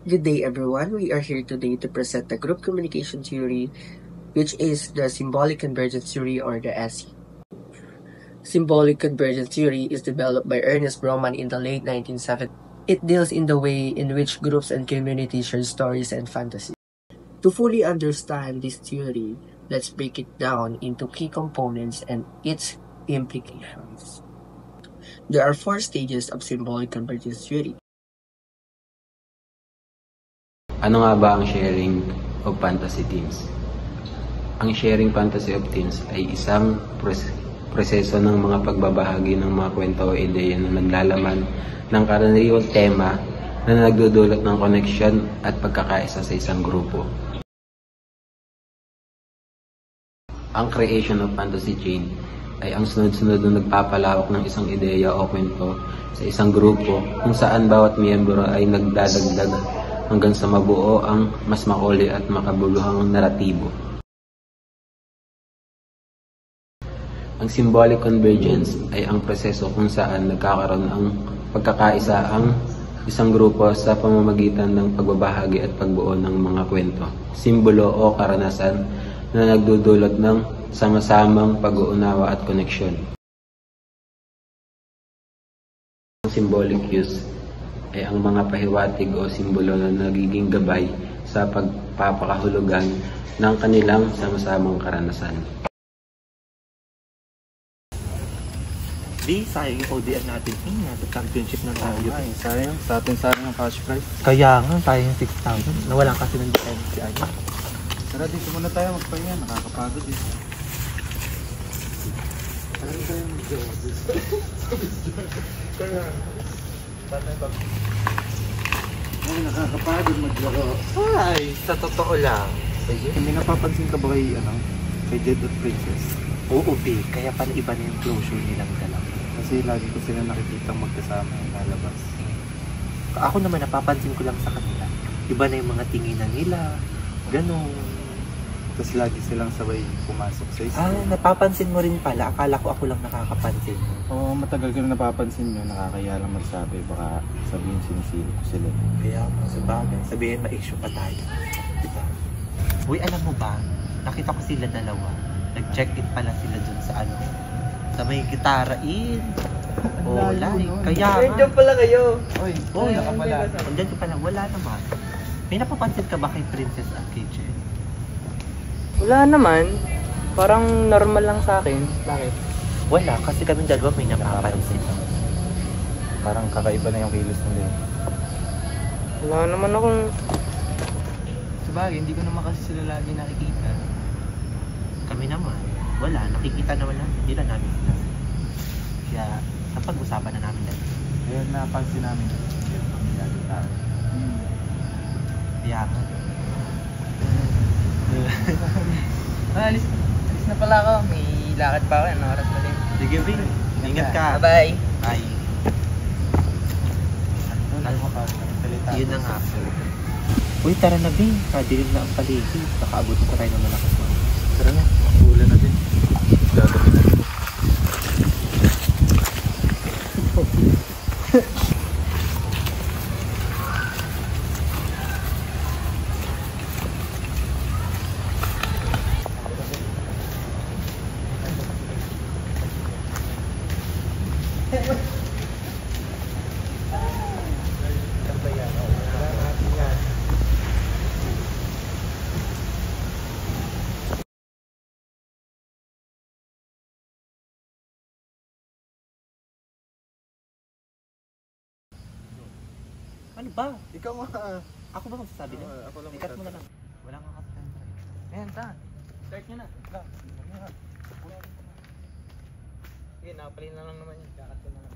Good day, everyone. We are here today to present the group communication theory, which is the symbolic convergence theory, or the SC. Symbolic convergence theory is developed by Ernest Broman in the late 1970s. It deals in the way in which groups and communities share stories and fantasies. To fully understand this theory, let's break it down into key components and its implications. There are 4 stages of symbolic convergence theory. Ano nga ba ang sharing of fantasy themes? Ang sharing fantasy of themes ay isang proseso ng mga pagbabahagi ng mga kwento o ideya na naglalaman ng karaniwang tema na nagdudulot ng koneksyon at pagkakaisa sa isang grupo. Ang creation of fantasy chain ay ang sunod-sunod na nagpapalawak ng isang ideya o kwento sa isang grupo kung saan bawat miyembro ay nagdadagdag hanggang sa mabuo ang mas makulay at makabuluhang naratibo. Ang symbolic convergence ay ang proseso kung saan nagkakaroon ng pagkakaisa ang isang grupo sa pamamagitan ng pagbabahagi at pagbuo ng mga kwento, simbolo o karanasan na nagdudulot ng sama-samang pag-uunawa at koneksyon. Ang symbolic use ay ang mga pahiwatig o simbolo na nagiging gabay sa pagpapakahulugan ng kanilang sama-samang karanasan. Di, sayang yung ODN natin. Nasa championship na tayo. Ay, sayang. Sa atin ng cash prize. Kaya nga, tayo yung 6,000. Nawala kasi ng defense si Anya. Tara, dito muna tayo magpahinga. Nakakapagod eh. Tara tayo mag-jobs. Ay, nakakapagod maglaro. Ay, sa totoo lang. Hindi napapansin ka ba kay Jed at Princess? Oo, B. Kaya pala iba na yung closure nilang dalawa. Kasi lagi ko sila nakikitang magkasama yung lalabas. Ako naman, napapansin ko lang sa kanila. Iba na yung mga tinginan nila. Ganon. Tapos lagi silang sabay pumasok sa school. Napapansin mo rin pala. Akala ko ako lang nakakapansin. Oo, matagal ko na napapansin nyo. Nakakaya lang magsabi. Baka sabihin sinisili ko sila. Kaya sa bagay, sabihin ma-issue pa tayo. Diba? Uy, alam mo ba? Nakita ko sila dalawa. Nag-check-in pala sila dun sa sa may gitara-in. Oh, like. Kaya nga. Nandiyan pala kayo. Oy, ka pala. Nandiyan ka pala. Wala naman. May napapansin ka ba kay Princess at kay Jen? Wala naman. Parang normal lang sa akin. Bakit? Wala, kasi kami dalawa may napapansin. Parang kakaiba na yung kilos nila. Wala naman akong... Sabagay, hindi ko naman kasi sila lagi nakikita. Kami naman. Wala, nakikita naman lang. Hindi na namin sila. Kaya, napag-usapan na namin dahil. Kaya napansin namin yung pamilyado tayo. Kaya nga. Alis na pala ako. May lakad pa ako. Anong oras na din? Sige, Vin. Ingat ka. Bye-bye. Bye. Yun na nga. Uy, tara na, Vin. Kadilim na ang paligid. Nakaabutin ko tayo ng malakas mo. Tara na, ulan na din. Gagawin na ito. Ano ba? Ikaw nga. Ako ba magsasabi na? Ako lang Ikat mo na lang. Wala nga kasi. Ayan, saan? Start nyo na. Sige, nakapalin na lang naman yun. Kakat ko na lang.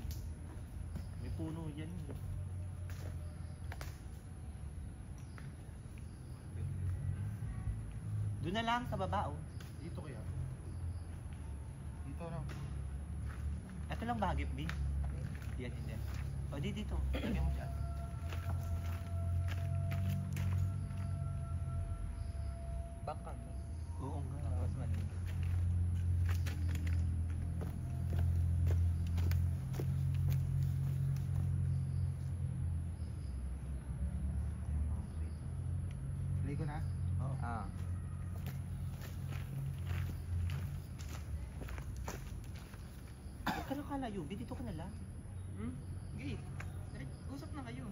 May puno yan. Doon na lang sa baba, oh. Dito kaya? Dito lang. Ito lang ba, Gip B? Yan, hindi. O, dito. Lagyan mo dyan. Bangkang. Oo nga. Tapos mali. ko na. Oo. Ah. Huwag ka lang kalayo, dito ka na lang. Hmm? Okay. Usap na kayo.